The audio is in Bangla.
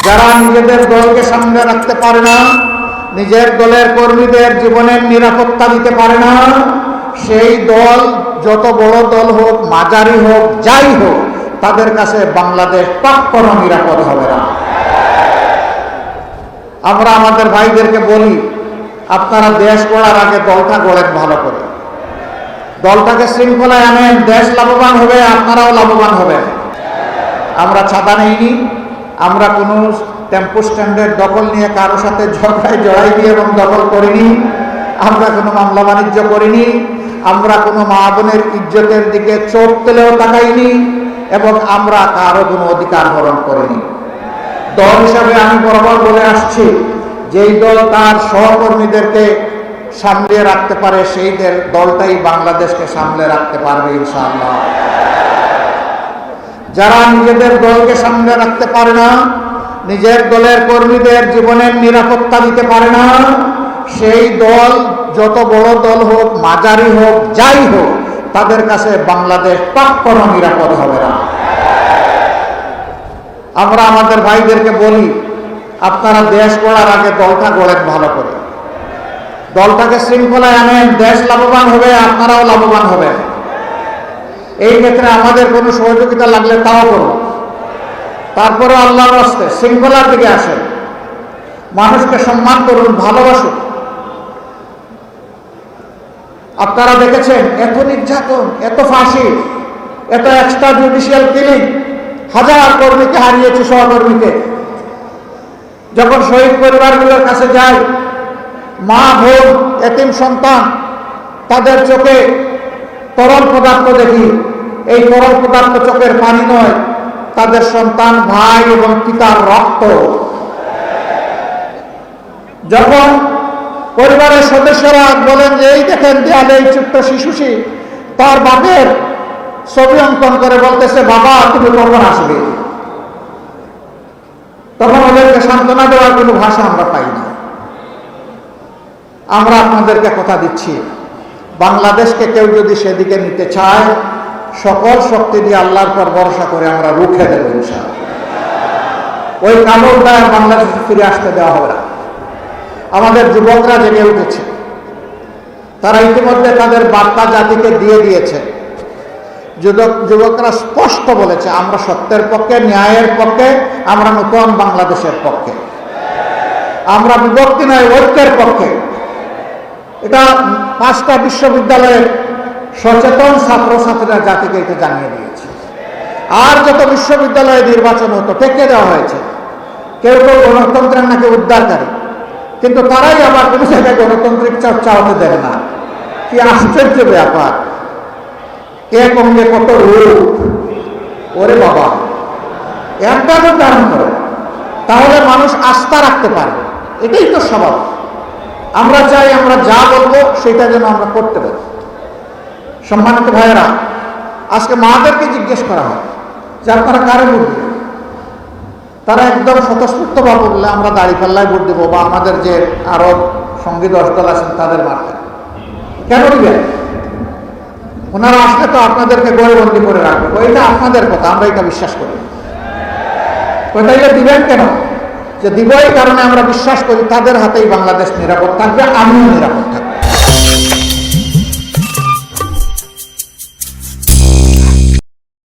যারা নিজেদের দলকে সামনে রাখতে পারে না, নিজের দলের কর্মীদের জীবনের নিরাপত্তা দিতে পারে না, সেই দল যত বড় দল হোক, মাঝারি হোক, যাই হোক, তাদের কাছে বাংলাদেশ কখনো নিরাপদ হবে না। আমরা আমাদের ভাইদেরকে বলি, আপনারা দেশ গড়ার আগে দলটা গড়েন ভালো করে, দলটাকে শৃঙ্খলায় আনেন, দেশ লাভবান হবে, আপনারাও লাভবান হবেন। আমরা ছাতা নেইনি, আমরা কোনো টেম্পো স্ট্যান্ডের দখল নিয়ে কারো সাথে ঝগড়ায় জড়াইনি এবং দখল করিনি, আমরা কোনো মামলা বাণিজ্য করিনি, আমরা কোনো মা বোনের ইজ্জতের দিকে চোখ তুলেও তাকাইনি, এবং আমরা কারো কোনো অধিকার হরণ করিনি। দল হিসাবে আমি বরাবর বলে আসছি, যেই দল তার সহকর্মীদেরকে সামলে রাখতে পারে, সেই দলটাই বাংলাদেশকে সামলে রাখতে পারবে ইনশাআল্লাহ। যারা নিজেদের দলকে সামলে রাখতে পারে না, নিজের দলের কর্মীদের জীবনের নিরাপত্তা দিতে পারে না, সেই দল যত বড় দল হোক, মাঝারি হোক, যাই হোক, তাদের কাছে বাংলাদেশ কখনো নিরাপদ হবে না। আমরা আমাদের ভাইদেরকে বলি, আপনারা দেশ গড়ার আগে দলটা গড়েন ভালো করে, দলটাকে শৃঙ্খলায় আনেন, দেশ লাভবান হবে, আপনারাও লাভবান হবেন। এই ক্ষেত্রে আমাদের কোনো সহযোগিতা লাগলে তাও করুন। তারপরে আল্লাহর রাস্তে শৃঙ্খলার দিকে আসেন, মানুষকে সম্মান করুন, ভালোবাসুন। আপনারা দেখেছেন এত নির্যাতন, এত ফাঁসি, এত এক্সট্রা জুডিশিয়াল কিলিং, হাজার কর্মীকে হারিয়েছে, সহকর্মীকে। যখন শহীদ পরিবারগুলোর কাছে যায়, মা বোন, এতিম সন্তান, তাদের চোখে তরল পদার্থ দেখি। এই তরল পদার্থ চোখের পানি নয়, তাদের সন্তান, ভাই এবং পিতার রক্ত। যখন পরিবারের সদস্যরা বলেন যে এই দেখেন দেয়ালে এই ছোট্ট শিশুটি তার বাপের ছবি অঙ্কন করে বলতেছে, বাবা তুমি কখন আসবে, তখন ওদেরকে সান্ত্বনা দেওয়ার কোনো ভাষা আমরা পাই না। আমরা আপনাদেরকে কথা দিচ্ছি, বাংলাদেশকে কেউ যদি সেদিকে নিতে চায়, সকল শক্তি দিয়ে আল্লাহর পর ভরসা করে আমরা রুখে দেব ইনশাআল্লাহ। ওই কালো দায় বাংলাদেশে ফিরে আসতে দেওয়া হবে না। আমাদের যুবকরা জেগে উঠেছে, তারা ইতিমধ্যে তাদের বার্তা জাতিকে দিয়ে দিয়েছে। যুবকরা স্পষ্ট বলেছে, আমরা সত্যের পক্ষে, ন্যায়ের পক্ষে, আমরা নতুন বাংলাদেশের পক্ষে, আমরা বিভক্তি নয়, ঐক্যের পক্ষে। এটা 5টা বিশ্ববিদ্যালয়ের সচেতন ছাত্রছাত্রীরা জাতিকে এটা জানিয়ে দিয়েছে। আর যত বিশ্ববিদ্যালয়ে নির্বাচন হতো টেকে দেওয়া হয়েছে। কেউ কেউ গণতন্ত্রের নাকি উদ্ধারকারী, কিন্তু তারাই আবার কোনো জায়গায় গণতান্ত্রিক চর্চা হতে দেয় না। কি আশ্চর্য ব্যাপার! এক অঙ্গে কত রূপ, ওরে বাবা! একটা ধারণ করে, তাহলে মানুষ আস্থা রাখতে পারবে। এটাই তো স্বভাব। আমরা চাই আমরা যা বলবো সেটা যেন আমরা করতে পারি। সম্মানিত ভাইয়েরা, আজকে মাদেরকে জিজ্ঞেস করা হয় যে আপনারা কারে ভোট দেবেন, তারা একদম স্বতঃস্ফূর্তভাবে বললে আমরা দাঁড়িপাল্লায় ভোট দেবো, বা আমাদের যে আরো সঙ্গী 10 দল আছেন তাদের মার্কায়। কেন দিবেন? ওনারা আসলে তো আপনাদেরকে গড়বন্দি করে রাখবে। এটা আপনাদের কথা, আমরা এটা বিশ্বাস করি। কোথায় দিবেন কেন? যে দিব এই কারণে আমরা বিশ্বাস করি তাদের হাতেই বাংলাদেশ নিরাপদ থাকবে, আমিও নিরাপদ থাকবে।